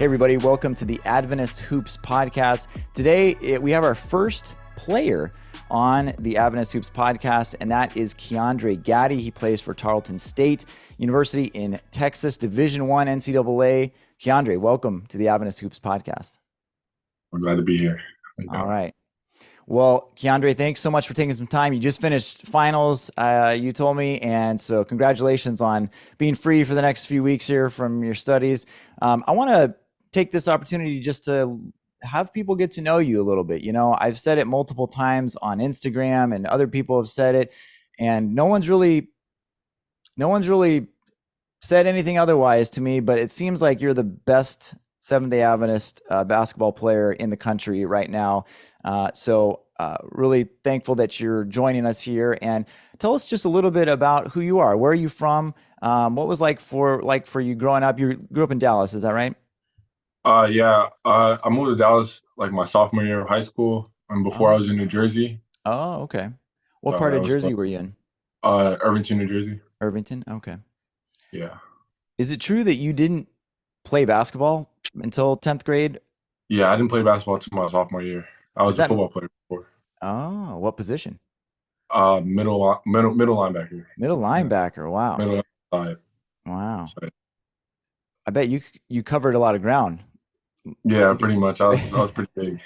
Hey everybody, welcome to the Adventist Hoops podcast. Today we have our first player on the Adventist Hoops podcast, and that is KiAndre Gaddy. He plays for Tarleton State University in Texas, Division I NCAA. KiAndre, welcome to the Adventist Hoops podcast. I'm glad to be here. All right. Well, KiAndre, thanks so much for taking some time. You just finished finals, you told me, and so congratulations on being free for the next few weeks here from your studies. I want to take this opportunity just to have people get to know you a little bit. You know, I've said it multiple times on Instagram, and other people have said it, and no one's really said anything otherwise to me, but it seems like you're the best Seventh-day Adventist basketball player in the country right now. So really thankful that you're joining us here, and tell us just a little bit about who you are. Where are you from? What was like for you growing up? You grew up in Dallas, is that right? I moved to Dallas like my sophomore year of high school, and before I Oh, was in New Jersey. okay. What So part that of was Jersey fun. were you in? Irvington, New Jersey. Irvington? Okay. Yeah. Is it true that you didn't play basketball until 10th grade? Yeah, I didn't play basketball until my sophomore year. I Is was a that, football player before. what position? Middle linebacker. Middle Yeah, linebacker. Wow. middle side. Wow. So, I bet you covered a lot of ground. yeah, pretty much. I was pretty big.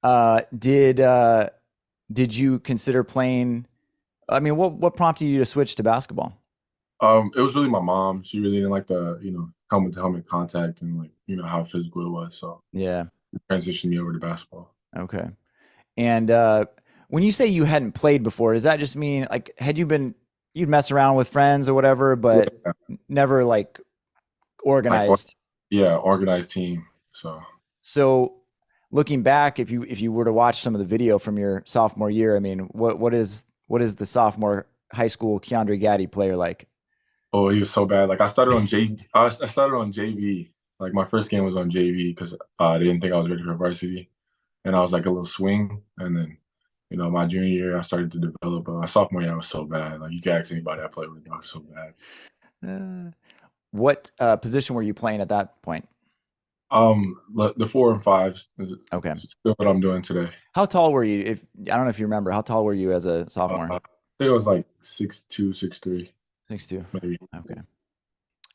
Uh, did uh, did you consider playing? I mean, what prompted you to switch to basketball? It was really my mom. She really didn't like the, helmet to helmet contact and like, how physical it was. So Yeah. it transitioned me over to basketball. Okay. And when you say you hadn't played before, does that just mean like you'd mess around with friends or whatever, but Yeah. never like Like, organized? yeah, organized team. So. So looking back, if you were to watch some of the video from your sophomore year, I mean, what is the sophomore high school KiAndre Gaddy player like? Oh, he was so bad. Like I started on I started on JV. Like my first game was on JV because they didn't think I was ready for varsity, and I was like a little swing. And then, my junior year I started to develop. My sophomore year I was so bad. Like you can ask anybody I played with, I was so bad. Uh, what position were you playing at that point? The 4 and 5s Okay. is still what I'm doing today. How tall were you? If I don't know if you remember, how tall were you as a sophomore? I think I was like 6'2", 6'3", 6'2". maybe. Okay.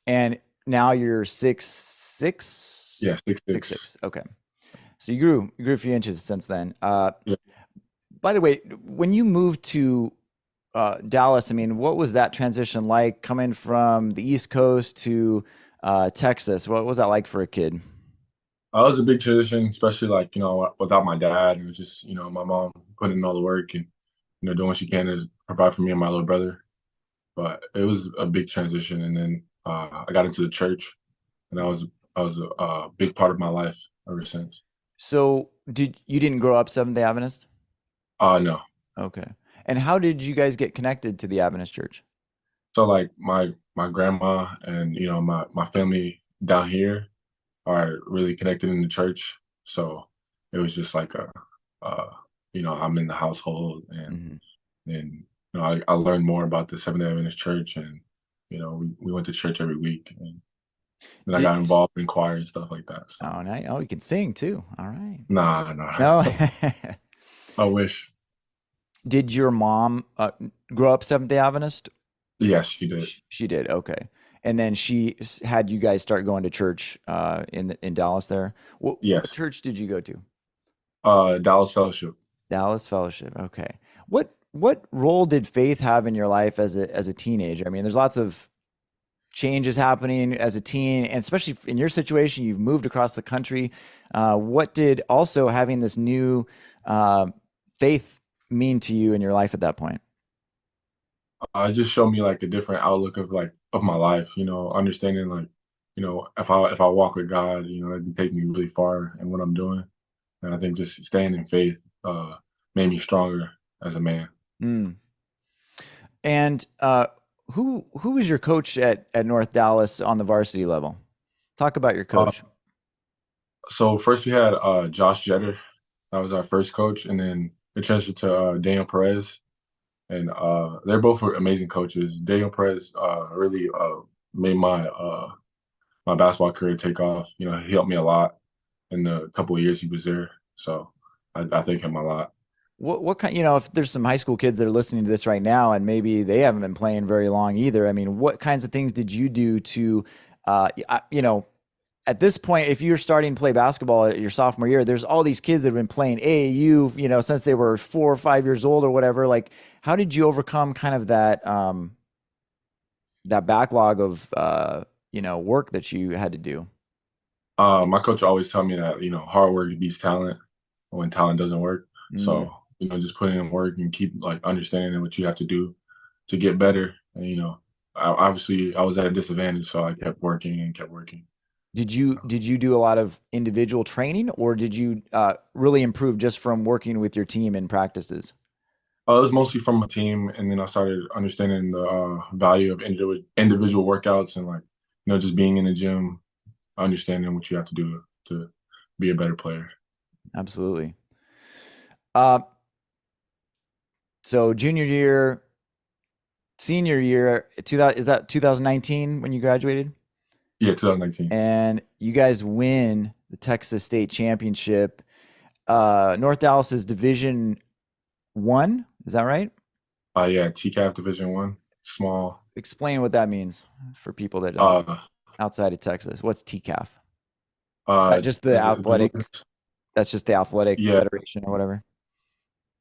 And now you're 6'6"? Yeah, 6'6". 6'6". Okay. So you grew a few inches since then. Yeah. By the way, when you moved to Dallas, I mean, what was that transition like coming from the East Coast to Texas? What was that like for a kid? It was a big transition, especially like, without my dad. It was just, my mom putting in all the work and, doing what she can to provide for me and my little brother. But it was a big transition. And then I got into the church, and that was a big part of my life ever since. So you didn't grow up Seventh-day Adventist? No. Okay. And how did you guys get connected to the Adventist church? So like my grandma and, my family down here are really connected in the church. So it was just like I'm in the household, and Hmm. and I learned more about the Seventh-day Adventist Church, and we went to church every week, and then I Did got involved in choir and stuff like that. So Oh, nice. Oh, you can sing too. All right. nah, nah. No. I wish. Did your mom grow up Seventh-day Adventist? Yes, she did. She did. Okay. And then she had you guys start going to church in Dallas there. What Yes. church did you go to? Dallas Fellowship. Dallas Fellowship. Okay. What role did faith have in your life as a teenager? I mean, there's lots of changes happening as a teen, and especially in your situation, you've moved across the country. What did also having this new uh, faith mean to you in your life at that point? It just showed me like a different outlook of my life. Understanding like, if I walk with God, it can take me really far in what I'm doing. And I think just staying in faith made me stronger as a man. Mm. And who was your coach at North Dallas on the varsity level? Talk about your Uh, coach. so first we had Josh Jetter. That was our first coach, and then it transferred to Daniel Perez, and they're both amazing coaches. Daniel Perez really made my my basketball career take off. He helped me a lot in the couple of years he was there. So I thank him a lot. What kind, if there's some high school kids that are listening to this right now and maybe they haven't been playing very long either, I mean, what kinds of things did you do to, at this point, if you're starting to play basketball your sophomore year, there's all these kids that have been playing AAU, since they were 4 or 5 years old or whatever. Like, how did you overcome kind of that backlog of, work that you had to do? My coach always tell me that hard work beats talent when talent doesn't work. Mm. So just putting in work and keep like understanding what you have to do to get better. And obviously I was at a disadvantage, so I kept working and kept working. Did you do a lot of individual training, or did you really improve just from working with your team in practices? It was mostly from a team, and then I started understanding the value of individual workouts and like just being in the gym, understanding what you have to do to be a better player. Absolutely. Uh, so junior year, senior year, 2000, is that 2019 when you graduated? Yeah, 2019. And you guys win the Texas State Championship. North Dallas is Division 1. Is that right? Yeah, TCAF Division 1, small. Explain what that means for people that don't Uh, outside of Texas. What's TCAF? Is that uh, just the the, athletic? That's just the athletic yeah, federation or whatever.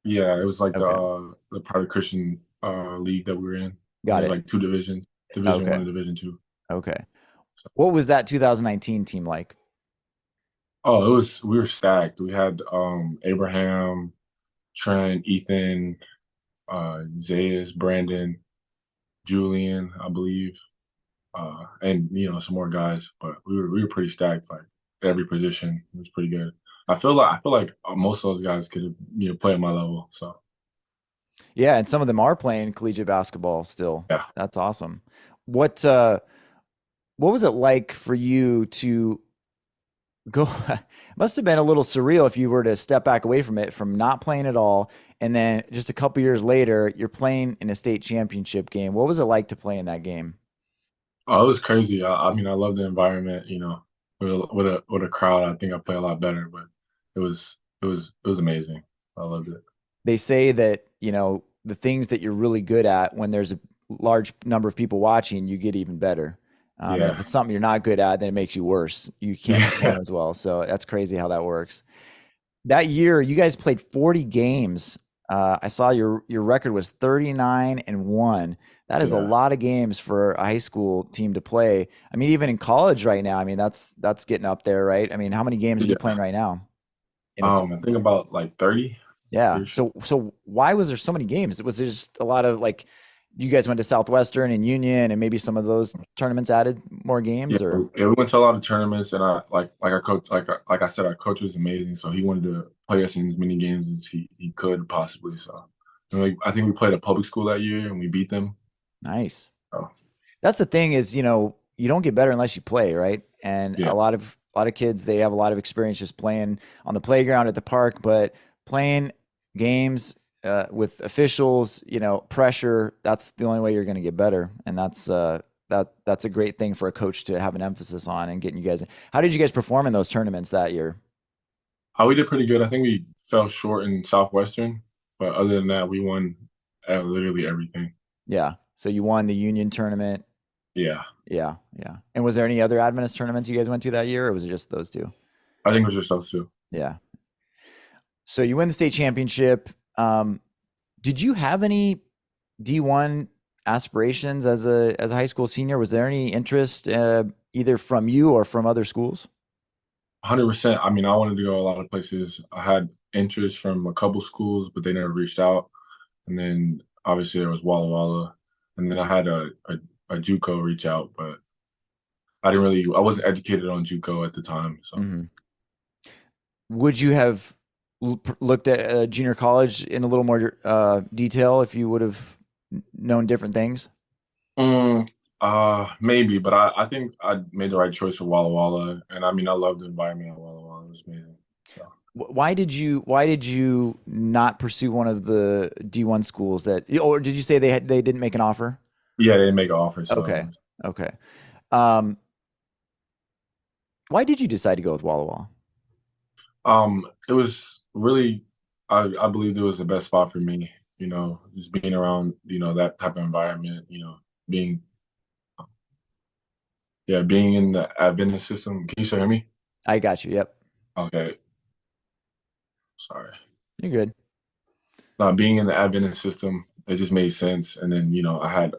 yeah, it was like Okay, the private Christian league that we were in. And got there's it. like two divisions, Division 1 Okay, and Division 2. okay. So, What was that 2019 team like? we were stacked. We had Abraham, Trent, Ethan, Zayas, Brandon, Julian, I believe, and some more guys. But we were pretty stacked. Like every position was pretty good. I feel like most of those guys could play at my level. So Yeah, and some of them are playing collegiate basketball still. yeah. That's awesome. What was it like for you to go? It must have been a little surreal if you were to step back away from it, from not playing at all, and then just a couple years later, you're playing in a state championship game. What was it like to play in that game? Oh, it was crazy. I mean, I love the environment. With a crowd, I think I play a lot better. But it was amazing. I loved it. They say that, the things that you're really good at, when there's a large number of people watching, you get even better. And if Yeah, it's something you're not good at, then it makes you worse. You can't yeah, perform as well. So that's crazy how that works. That year, you guys played 40 games. I saw your record was 39-1. That is a yeah. lot of games for a high school team to play. I mean, even in college right now, I mean, that's getting up there, right? I mean, how many games are you Yeah. playing right now in a I season? think about like 30. Yeah. Pretty sure. So why was there so many games? Was there just a lot of, like, you guys went to Southwestern and Union and maybe some of those tournaments added more Yeah, games, or? yeah, we went to a lot of tournaments, and our coach, like I said, our coach was amazing. So he wanted to play us in as many games as he could possibly. So, and I think we played a public school that year, and we beat them. Nice. So, That's the thing is, you don't get better unless you play, right? And yeah, a lot of kids, they have a lot of experience just playing on the playground at the park, but playing games with officials, pressure, that's the only way you're going to get better. And that's a great thing for a coach to have an emphasis on and getting you guys. How did you guys perform in those tournaments that year? we did pretty good. I think we fell short in Southwestern, but other than that, we won literally everything. Yeah. So you won the Union tournament. Yeah, Yeah. Yeah. And was there any other Adventist tournaments you guys went to that year, or was it just those two? I think it was just those two. Yeah. So you win the state championship. Did you have any D1 aspirations as a high school senior? Was there any interest either from you or from other schools? 100%. I mean, I wanted to go a lot of places. I had interest from a couple schools, but they never reached out. And then obviously there was Walla Walla, and then I had a JUCO reach out, but I wasn't educated on JUCO at the time. So Hmm. Would you have looked at junior college in a little more detail if you would have known different things? mm, maybe, but I think I made the right choice for Walla Walla, and I mean I love the environment at Walla Walla. It was amazing. So Why did you not pursue one of the D1 schools that, or did you say they didn't make an offer? yeah, they didn't make an offer, Okay. so Okay. Um, Why did you decide to go with Walla Walla? It was really, I believed it was the best spot for me. Just being around, that type of environment. Being, yeah, being in the Adventist system. Can you still hear me? I got you. Yep. Okay, sorry. You're good. Being in the Adventist system, it just made sense. And then, I had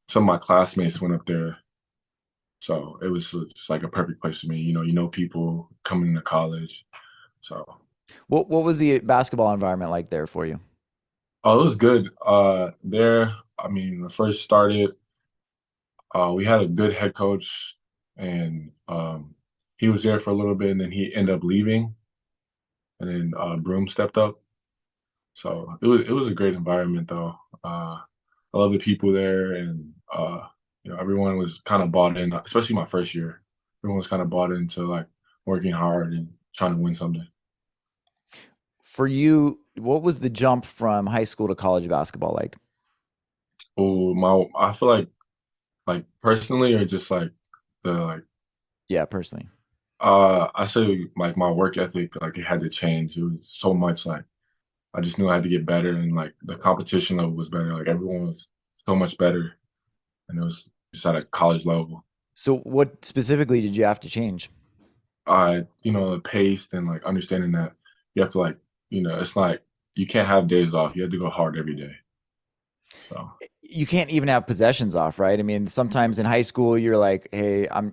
some of my classmates went up there, so it was just like a perfect place for me. People coming to college, so. What was the basketball environment like there for you? Oh, it was good. There, I mean, when I first started, we had a good head coach, and he was there for a little bit, and then he ended up leaving, and then Broom stepped up. So it was a great environment, though. I love the people there, and everyone was kind of bought in, especially my first year. Everyone was kind of bought into like working hard and trying to win something. For you, what was the jump from high school to college basketball like? Oh, I feel like personally, or just like the like Yeah, personally. I say like my work ethic, like it had to change. It was so much like I just knew I had to get better, and like the competition level was better. Like everyone was so much better, and it was just at a college level. So what specifically did you have to change? The pace and like understanding that you have to like, it's like you can't have days off. You have to go hard every day. So You can't even have possessions off, right? I mean, sometimes in high school you're like, "Hey, I'm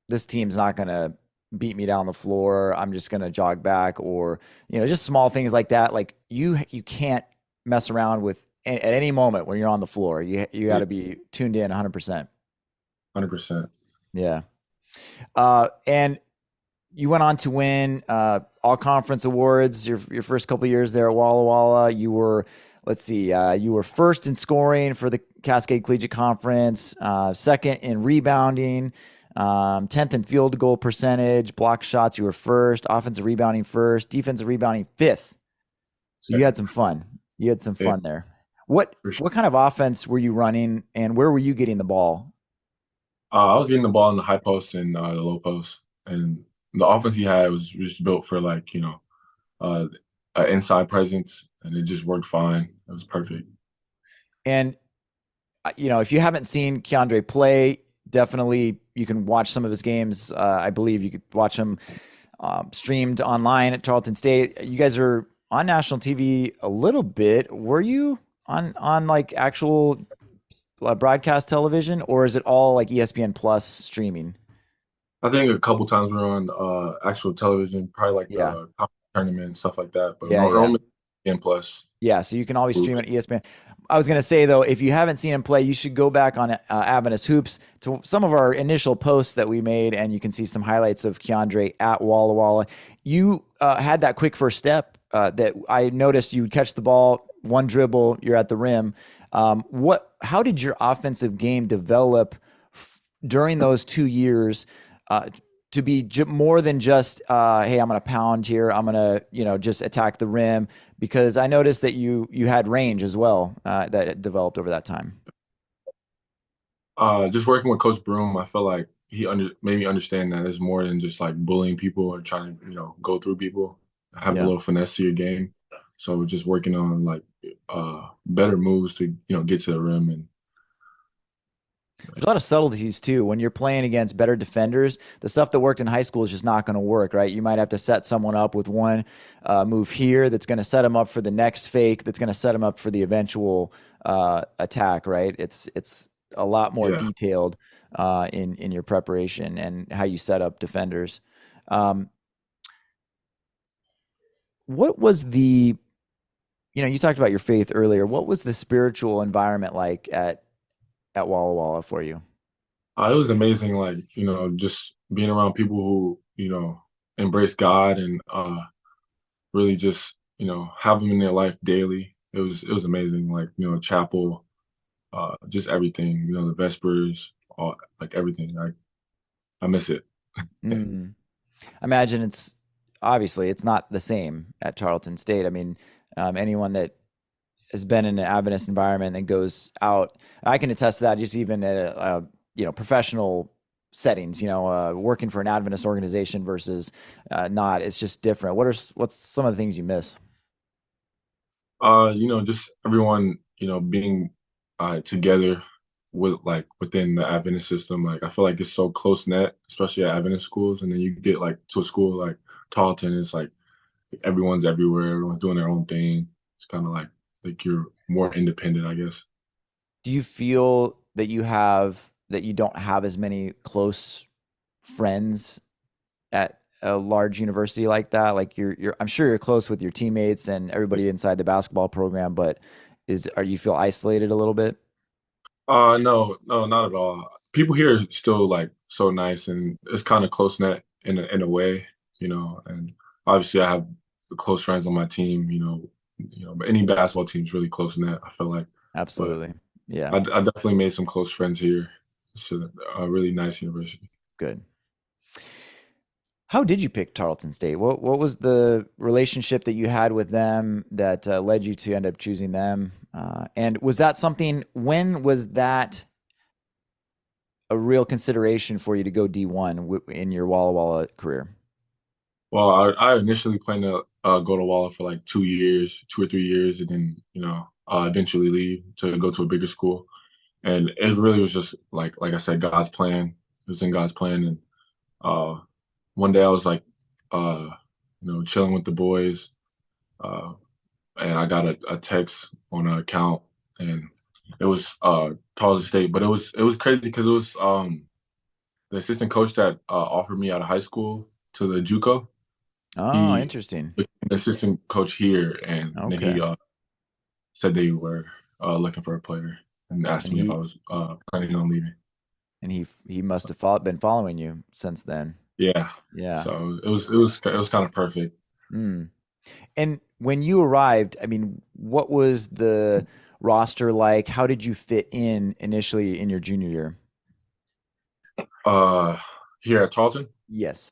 this team's not going to beat me down the floor. I'm just going to jog back," or, just small things like that. Like you can't mess around with at any moment when you're on the floor. You got yeah, to be tuned in 100%. 100%. Yeah. And you went on to win all conference awards your first couple years there at Walla Walla. You were, let's see, you were first in scoring for the Cascade Collegiate Conference, second in rebounding, 10th in field goal percentage, block shots. You were first, offensive rebounding first, defensive rebounding fifth. So Yeah, you had some fun. You had some yeah, fun there. What for sure. what kind of offense were you running, and where were you getting the ball? I was getting the ball in the high post and the low post, and the offense he had was just built for like uh, an inside presence, and it just worked fine. It was perfect. And if you haven't seen KiAndre play, definitely you can watch some of his games. I believe you could watch him streamed online at Tarleton State. You guys are on national TV a little bit. Were you on like actual broadcast television, or is it all like ESPN Plus streaming? I think a couple times we were on actual television, probably like Yeah, the conference tournament and stuff like that. But yeah, yeah. normally, in plus. Yeah, so you can always stream Hoops. at ESPN. I was going to say, though, if you haven't seen him play, you should go back on Adventist Hoops to some of our initial posts that we made, and you can see some highlights of KiAndre at Walla Walla. You had that quick first step that I noticed you would catch the ball, one dribble, you're at the rim. How did your offensive game develop during those 2 years to be more than just, hey, I'm going to pound here. I'm going to, just attack the rim, because I noticed that you had range as well that developed over that time. Just working with Coach Broom, I feel like made me understand that it's more than just like bullying people or trying to go through people. Have a Yeah. little finesse to your game. So just working on like better moves to get to the rim and There's a lot of subtleties too. When you're playing against better defenders, the stuff that worked in high school is just not going to work, right? You might have to set someone up with one move here that's going to set them up for the next fake, that's going to set them up for the eventual attack, right? It's a lot more yeah. detailed in your preparation and how you set up defenders. Um, what was you talked about your faith earlier. What was the spiritual environment like at Walla Walla for you? It was amazing, like just being around people who embrace God and really just have Him in their life daily. It was amazing, like chapel, just everything, the Vespers, all like everything. I miss it. Mm. I imagine it's not the same at Tarleton State. I mean, anyone that has been in an Adventist environment and goes out, I can attest to that. Just even at a professional settings, working for an Adventist organization versus not. It's just different. What's some of the things you miss? Just everyone, being together within the Adventist system. Like I feel like it's so close knit, especially at Adventist schools. And then you get like to a school like Tarleton, it's like everyone's everywhere, everyone's doing their own thing. It's kind of like you're more independent, I guess. Do you feel that you don't have as many close friends at a large university like that? Like I'm sure you're close with your teammates and everybody inside the basketball program, but are you feel isolated a little bit? No, no, not at all. People here are still like so nice, and it's kind of close knit in a way, And obviously, I have close friends on my team, But any basketball team is really close knit. I feel like, but Absolutely. Yeah. I definitely made some close friends here. It's a really nice university. Good. How did you pick Tarleton State? What was the relationship that you had with them that led you to end up choosing them? And was that something? When was that a real consideration for you to go D1 in your Walla Walla career? Well, I initially planned to go to Walla for like 2 years, 2 or 3 years, and then eventually leave to go to a bigger school. And it really was just like I said, God's plan. It was in God's plan, and uh, one day I was like, uh, chilling with the boys, uh, and I got a text on an account, and it was Tarleton State, but it was crazy because it was the assistant coach that offered me out of high school to the JUCO. Oh, He interesting. was the assistant coach here, and then Okay. he said they were looking for a player and asked And me if I he was planning on leaving. and he must have been following you since then. Yeah, Yeah. so it was kind of perfect. Mm. And when you arrived, I mean, what was the roster like? How did you fit in initially in your junior year? Uh, Here at Tarleton, Yes.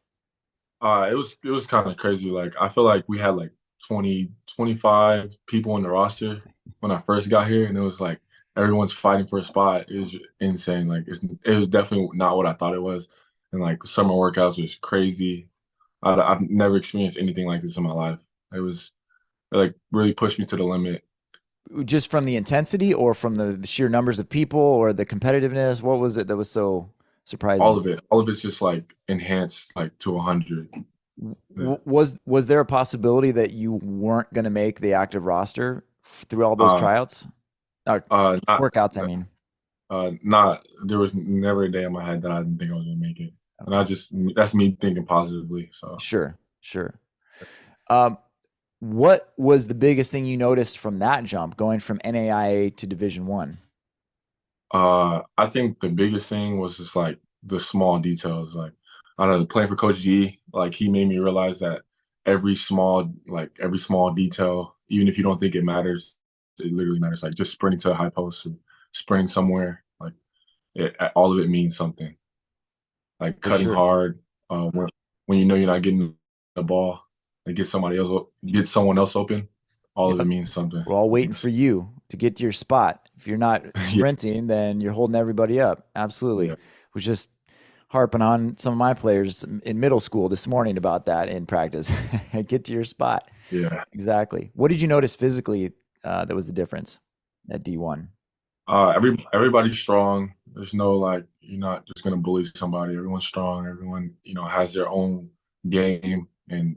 it was kind of crazy. Like I feel like we had like 20, 25 people on the roster when I first got here, and it was like everyone's fighting for a spot. It was insane. Like it was definitely not what I thought it was. And like summer workouts was crazy. I've never experienced anything like this in my life. It like really pushed me to the limit. Just from the intensity or from the sheer numbers of people or the competitiveness? What was it that was so All surprising? of it, all of it's just like enhanced like to 100. Was there a possibility that you weren't going to make the active roster through all those Uh, tryouts or Not workouts? I mean, not there was never a day in my head that I didn't think I was gonna make it, and okay, that's me thinking positively. So sure, sure. Um, what was the biggest thing you noticed from that jump, going from NAIA to Division One? I think the biggest thing was just like the small details. Like I don't know, playing for Coach G, like he made me realize that every small detail, even if you don't think it matters, it literally matters. Like just sprinting to a high post and sprinting somewhere, like all of it means something. Like For cutting sure. hard, when you know you're not getting the ball, and get someone else open. All of it Yep. means something. We're all waiting for you to get to your spot. If you're not Yeah, sprinting, then you're holding everybody up. Absolutely. yeah, Was just harping on some of my players in middle school this morning about that in practice. Get to your spot. yeah. Exactly. What did you notice physically that was the difference at D1? Everybody's strong. There's no like you're not just gonna bully somebody. Everyone's strong. Everyone has their own game, and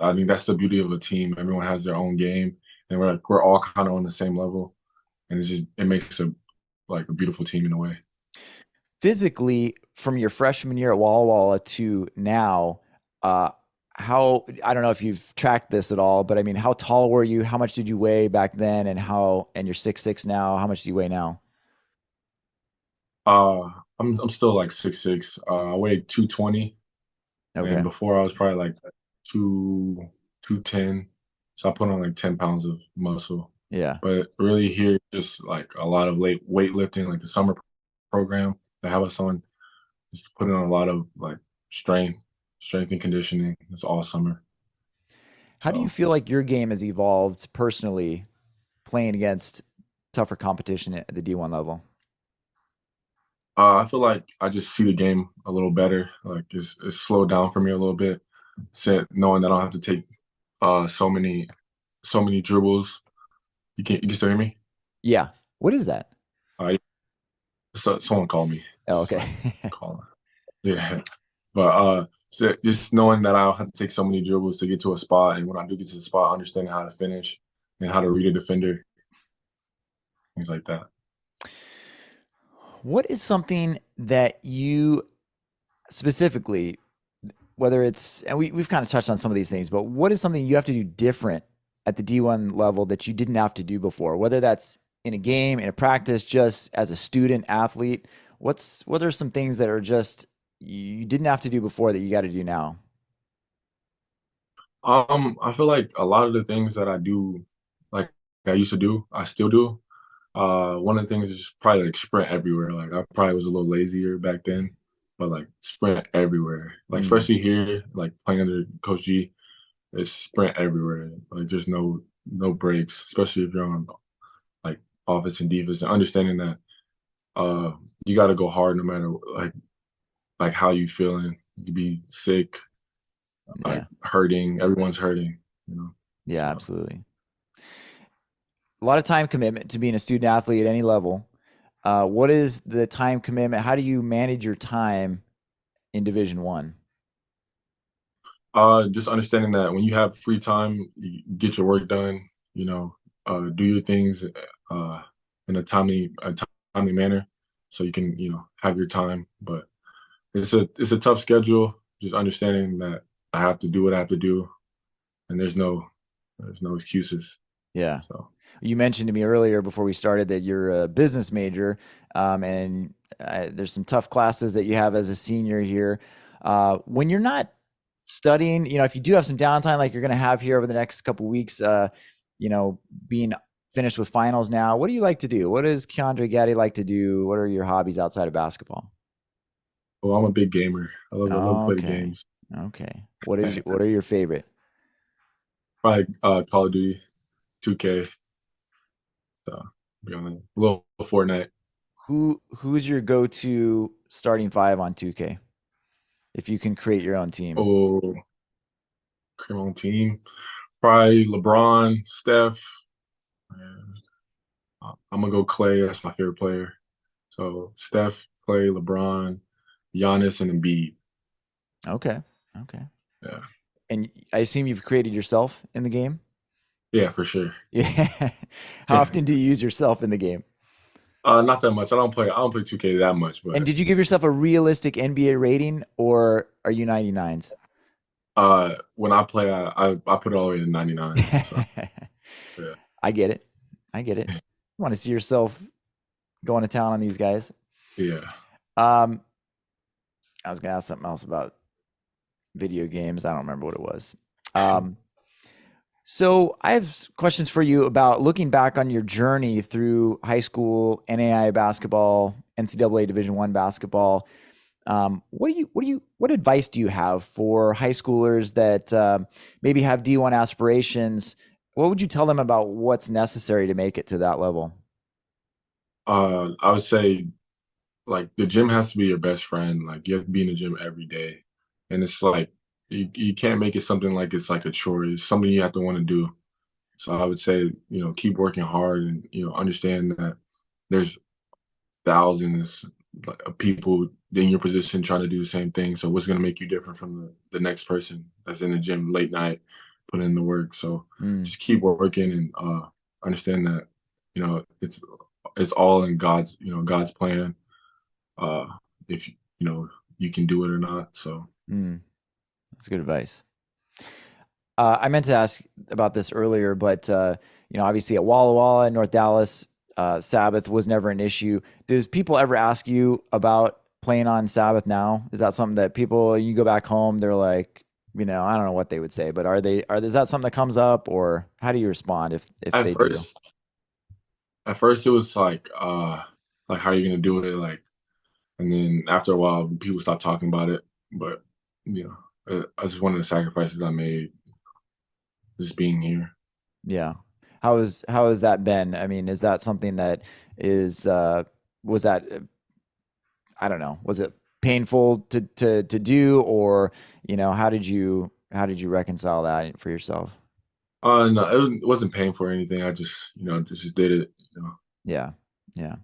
I think that's the beauty of a team. Everyone has their own game, and we're all kind of on the same level, and it makes a beautiful team in a way. Physically, from your freshman year at Walla Walla to now, uh, how I don't know if you've tracked this at all, but I mean, how tall were you? How much did you weigh back then, and you're 6'6" now? How much do you weigh now? Uh, I'm still like 6'6". I weigh 220, and Okay, before I was probably like 210. So I put on like 10 pounds of muscle. yeah, But really here, just like a lot of late weightlifting, like the summer program they have us on, just putting on a lot of like strength, strength and conditioning. It's all summer. how do you So feel like your game has evolved personally, playing against tougher competition at the D1 level? I feel like I just see the game a little better. Like it's slowed down for me a little bit, knowing that I don't have to take so many dribbles. You can still hear me? Yeah. What is that? Uh, someone called me. Oh, Just okay. like calling. Yeah. But just knowing that I don't have to take so many dribbles to get to a spot, and when I do get to the spot, understanding how to finish and how to read a defender, things like that. What is something that you specifically, whether it's, and we've kind of touched on some of these things, but what is something you have to do different at the D1 level that you didn't have to do before? Whether that's in a game, in a practice, just as a student athlete, what are some things that are just you didn't have to do before that you got to do now? I feel like a lot of the things that I do, like I used to do, I still do. One of the things is just probably like sprint everywhere. Like I probably was a little lazier back then, but like sprint everywhere. Like Mm, especially here, like playing under Coach G, it's sprint everywhere. Like there's no breaks, especially if you're on like offense and defense, and understanding that uh you got to go hard no matter like how you feeling. You could be sick, like yeah, hurting. Everyone's hurting, you know. yeah, So. absolutely. A lot of time commitment to being a student athlete at any level. What is the time commitment? How do you manage your time in Division One? Just understanding that when you have free time, you get your work done. You know, do your things uh, in a timely manner, so you can have your time. But it's a tough schedule. Just understanding that I have to do what I have to do, and there's no excuses. Yeah. So You mentioned to me earlier before we started that you're a business major, and there's some tough classes that you have as a senior here. When you're not studying, if you do have some downtime like you're going to have here over the next couple of weeks, being finished with finals now, what do you like to do? What does KiAndre Gaddy like to do? What are your hobbies outside of basketball? well, I'm a big gamer. I love to play the Okay. games. Okay. What are your favorite? Probably Call of Duty, 2K. So be on a little Fortnite. Who's your go-to starting five on 2K? If you can create your own team. Oh, cream on team. Probably LeBron, Steph. And I'm gonna go Clay. That's my favorite player. So Steph, Clay, LeBron, Giannis, and Embiid. Okay. Okay. Yeah, And I assume you've created yourself in the game? yeah, for sure. Yeah. How often do you use yourself in the game? Not that much. I don't play 2K that much, And but did you give yourself a realistic NBA rating or are you 99s? when I play, I put it all the way to 99. So yeah, I get it. I get it. You want to see yourself going to town on these guys. yeah. Um, I was going to ask something else about video games. I don't remember what it was. Um, So I have questions for you about looking back on your journey through high school, NAIA basketball, NCAA Division One basketball. What advice do you have for high schoolers that maybe have D1 aspirations? What would you tell them about what's necessary to make it to that level? I would say like the gym has to be your best friend. Like you have to be in the gym every day, and it's like you can't make it something like it's like a chore. It's something you have to want to do. So I would say, keep working hard and, understand that there's thousands of people in your position trying to do the same thing. So what's going to make you different from the next person that's in the gym late night, putting in the work. So Mm, just keep working and understand that, it's all in God's plan. Uh, if, you can do it or not. So, mm, that's good advice. I meant to ask about this earlier, but obviously at Walla Walla in North Dallas, Sabbath was never an issue. Does people ever ask you about playing on Sabbath now? Is that something that people you go back home, they're like, I don't know what they would say, but is that something that comes up, or how do you respond if at they do? first, at first it was like how are you going to do it? Like, and then after a while, people stopped talking about it. But I just one of the sacrifices I made, just being here. Yeah. How has that been? I mean, is that something that is was that I don't know, was it painful to do, or how did you reconcile that for yourself? No, it wasn't painful or anything. I just, just did it. Yeah, yeah.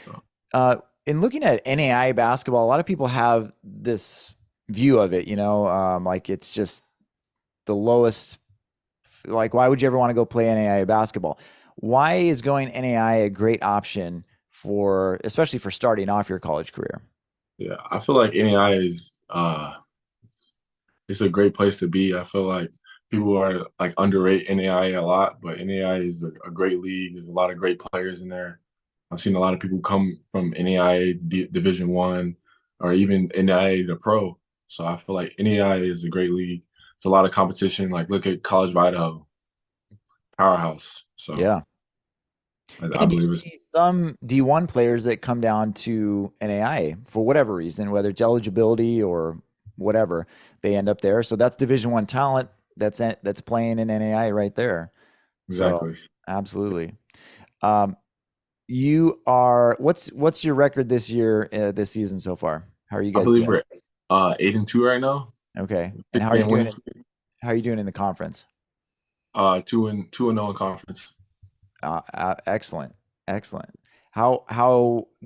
So, Uh, in looking at NAIA basketball, a lot of people have this view of it, like it's just the lowest. Like, why would you ever want to go play NAIA basketball? Why is going NAIA a great option especially for starting off your college career? yeah, I feel like NAI is it's a great place to be. I feel like people are like underrate NAI a lot, but NAI is a great league. There's a lot of great players in there. I've seen a lot of people come from NAIA Division One or even NAIA to pro. So I feel like NAIA is a great league. There's a lot of competition. Like look at College of Idaho, powerhouse. So Yeah. I And you believe it's see some D1 players that come down to NAIA for whatever reason, whether it's eligibility or whatever, they end up there. So that's Division One talent that's playing in NAIA right there. So exactly. absolutely. Um, what's your record this year, this season so far? How are you I guys believe doing? we're 8-2 right now. Okay. And Six game winning streak. how are you doing in the conference? 2-0 in conference. Excellent. Excellent. How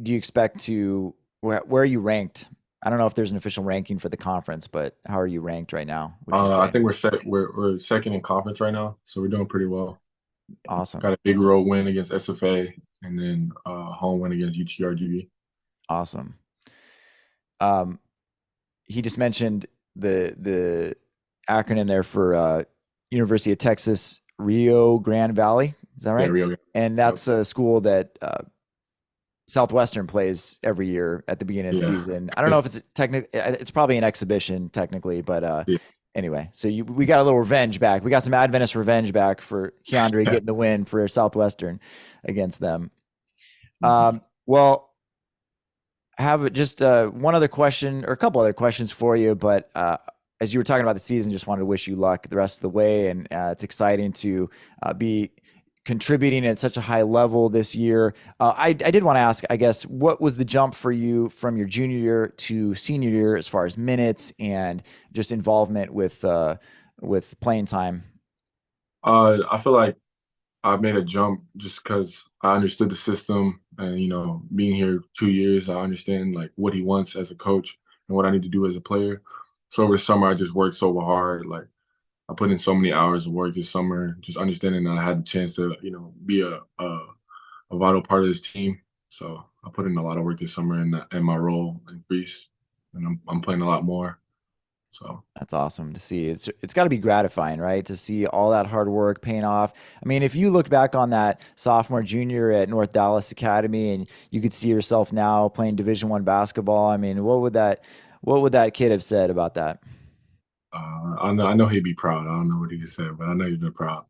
do you expect where are you ranked? I don't know if there's an official ranking for the conference, but how are you ranked right now, would you I say? think we're second in conference right now, so we're doing pretty well. Awesome. Got a big road win against SFA, and then home win against UTRGV. Awesome. Um, he just mentioned the acronym there for University of Texas Rio Grande Valley. Is that Yeah, right? Rio. And Yep. that's a school that Southwestern plays every year at the beginning of the Yeah. season. I don't know if it's probably an exhibition technically, but Yeah. anyway, so we got a little revenge back. We got some Adventist revenge back for KiAndre getting the win for Southwestern against them. Well, I have just one other question or a couple other questions for you, but as you were talking about the season, just wanted to wish you luck the rest of the way, and it's exciting to be contributing at such a high level this year. I did want to ask, I guess, what was the jump for you from your junior year to senior year as far as minutes and just involvement with playing time? I feel like I made a jump just because I understood the system, and being here 2 years, I understand like what he wants as a coach and what I need to do as a player. So over the summer, I just worked so hard. Like I put in so many hours of work this summer, just understanding that I had the chance to, be a vital part of this team. So I put in a lot of work this summer, and my role increased, and I'm playing a lot more. So That's awesome to see. It's got to be gratifying, right? To see all that hard work paying off. I mean, if you look back on that sophomore junior at North Dallas Academy and you could see yourself now playing Division One basketball, I mean, what would that kid have said about that? I know he'd be proud. I don't know what he said, but I know he'd be proud.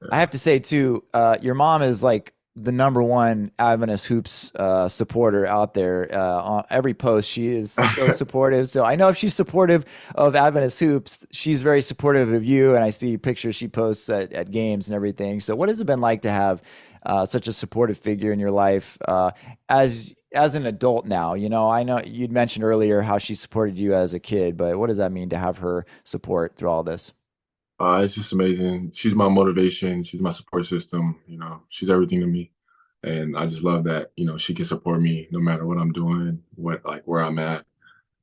I Yeah. have to say too, your mom is like the number one Adventist hoops supporter out there. On every post, she is so supportive. So I know if she's supportive of Adventist hoops, she's very supportive of you. And I see pictures she posts at games and everything. So what has it been like to have such a supportive figure in your life as an adult now? I know you'd mentioned earlier how she supported you as a kid, but what does that mean to have her support through all this? It's just amazing. She's my motivation. She's my support system. She's everything to me, and I just love that. She can support me no matter what I'm doing, where I'm at.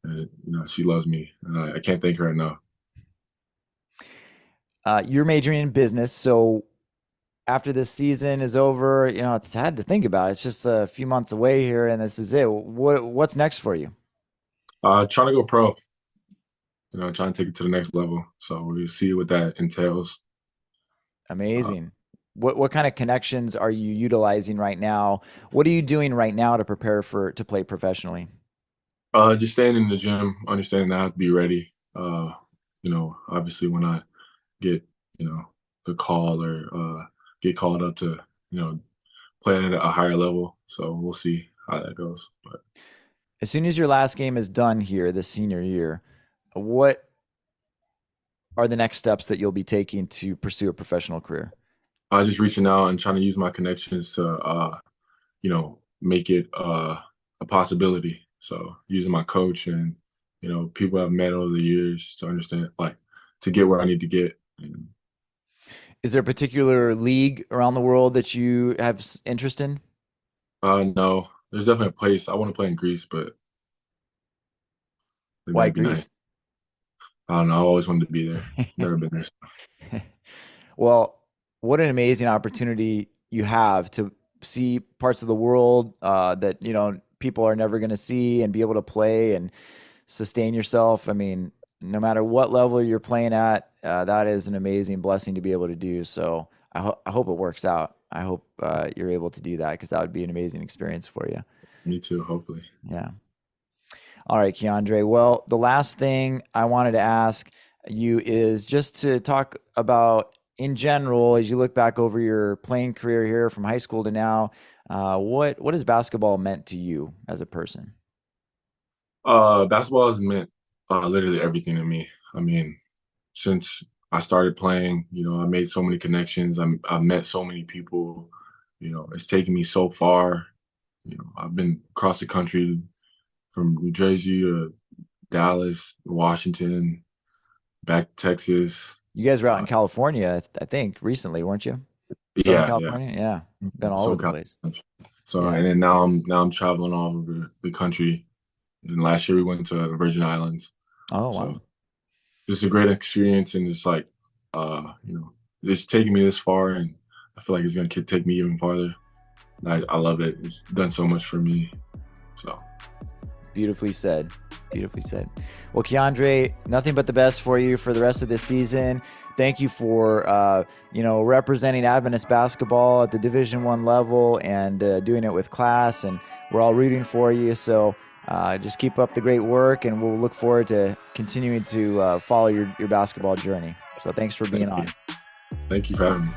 And, she loves me, and I can't thank her enough. You're majoring in business, so after this season is over, it's sad to think about. It's just a few months away here, and this is it. What's next for you? Trying to go pro. Trying to take it to the next level. So we'll see what that entails. Uh, Amazing. What kind of connections are you utilizing right now? What are you doing right now to prepare to play professionally? just staying in the gym, understanding that I have to be ready. Obviously when I get, the call or get called up to, you know, play at a higher level. So we'll see how that goes. But As soon as your last game is done here, this senior year, what are the next steps that you'll be taking to pursue a professional career? just reaching out and trying to use my connections to, make it a possibility. So using my coach and people I've met over the years to understand, like, to get where I need to get. And, Is there a particular league around the world that you have interest in? no, there's definitely a place I want to play in Greece, but I think Why that'd be nice. Greece? I don't know. I always wanted to be there. Never been there. Well, what an amazing opportunity you have to see parts of the world that people are never going to see, and be able to play and sustain yourself. I mean, no matter what level you're playing at, that is an amazing blessing to be able to do. So I hope it works out. I hope you're able to do that, because that would be an amazing experience for you. Me too. Hopefully. Yeah. All right, KiAndre. Well, the last thing I wanted to ask you is just to talk about, in general, as you look back over your playing career here from high school to now, what has basketball meant to you as a person? Basketball has meant literally everything to me. I mean, since I started playing, I made so many connections. I've met so many people. It's taken me so far. I've been across the country from New Jersey to Dallas, Washington, back to Texas. You guys were out in Uh, California, I think, recently, weren't you? Southern yeah, yeah. California? Yeah. Been all over the SoCal. place. So, Yeah. and then now I'm traveling all over the country. And last year we went to the Virgin Islands. Oh, wow. So just a great experience, and it's like, it's taking me this far, and I feel like it's gonna take me even farther. I love it. It's done so much for me. So Beautifully said. Beautifully said. Well, KiAndre, nothing but the best for you for the rest of this season. Thank you for representing Adventist basketball at the Division I level, and doing it with class. And we're all rooting for you. So just keep up the great work, and we'll look forward to continuing to follow your basketball journey. So thanks for being thank you. on. Thank you for having me.